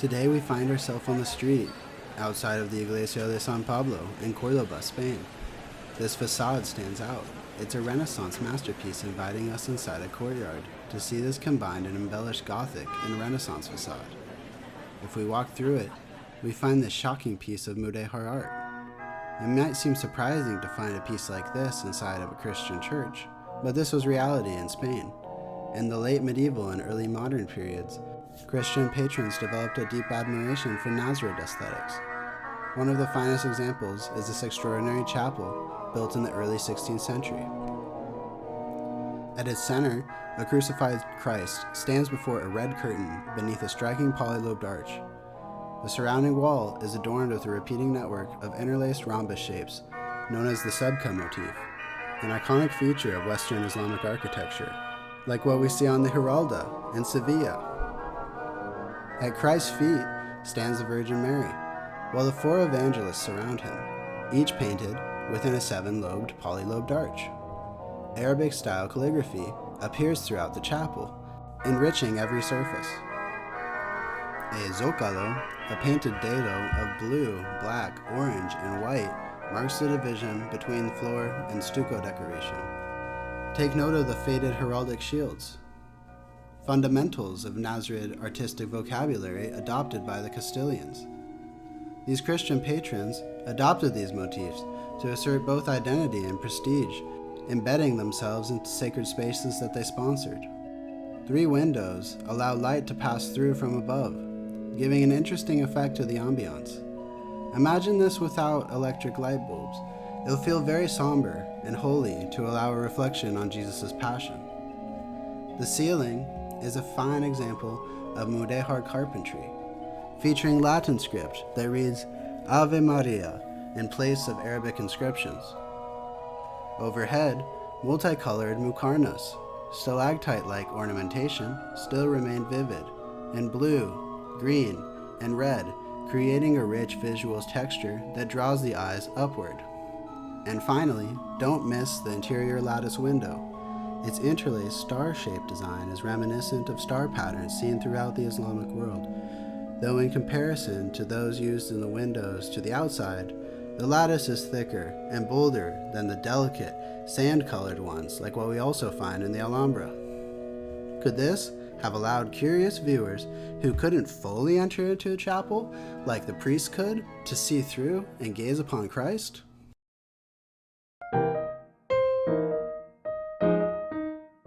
Today we find ourselves on the street outside of the Iglesia of San Pablo in Cordoba, Spain. This facade stands out. It's a Renaissance masterpiece inviting us inside a courtyard to see this combined and embellished Gothic and Renaissance facade. If we walk through it, we find this shocking piece of Mudejar art. It might seem surprising to find a piece like this inside of a Christian church, but this was reality in Spain. In the late medieval and early modern periods, Christian patrons developed a deep admiration for Nasrid aesthetics. One of the finest examples is this extraordinary chapel built in the early 16th century. At its center, a crucified Christ stands before a red curtain beneath a striking polylobed arch. The surrounding wall is adorned with a repeating network of interlaced rhombus shapes known as the subka motif, an iconic feature of Western Islamic architecture, like what we see on the Giralda in Sevilla. At Christ's feet stands the Virgin Mary, while the four evangelists surround him, each painted within a seven-lobed polylobed arch. Arabic-style calligraphy appears throughout the chapel, enriching every surface. A zocalo, a painted dado of blue, black, orange, and white, marks the division between floor and stucco decoration. Take note of the faded heraldic shields, fundamentals of Nasrid artistic vocabulary adopted by the Castilians. These Christian patrons adopted these motifs to assert both identity and prestige, embedding themselves into sacred spaces that they sponsored. 3 windows allow light to pass through from above, giving an interesting effect to the ambiance. Imagine this without electric light bulbs. It'll feel very somber and holy to allow a reflection on Jesus' passion. The ceiling is a fine example of Mudejar carpentry, featuring Latin script that reads Ave Maria in place of Arabic inscriptions. Overhead, multicolored muqarnas, stalactite-like ornamentation still remain vivid, in blue, green, and red, creating a rich visual texture that draws the eyes upward. And finally, don't miss the interior lattice window. Its interlaced star-shaped design is reminiscent of star patterns seen throughout the Islamic world, though in comparison to those used in the windows to the outside, the lattice is thicker and bolder than the delicate, sand-colored ones like what we also find in the Alhambra. Could this have allowed curious viewers who couldn't fully enter into a chapel, like the priest could, to see through and gaze upon Christ?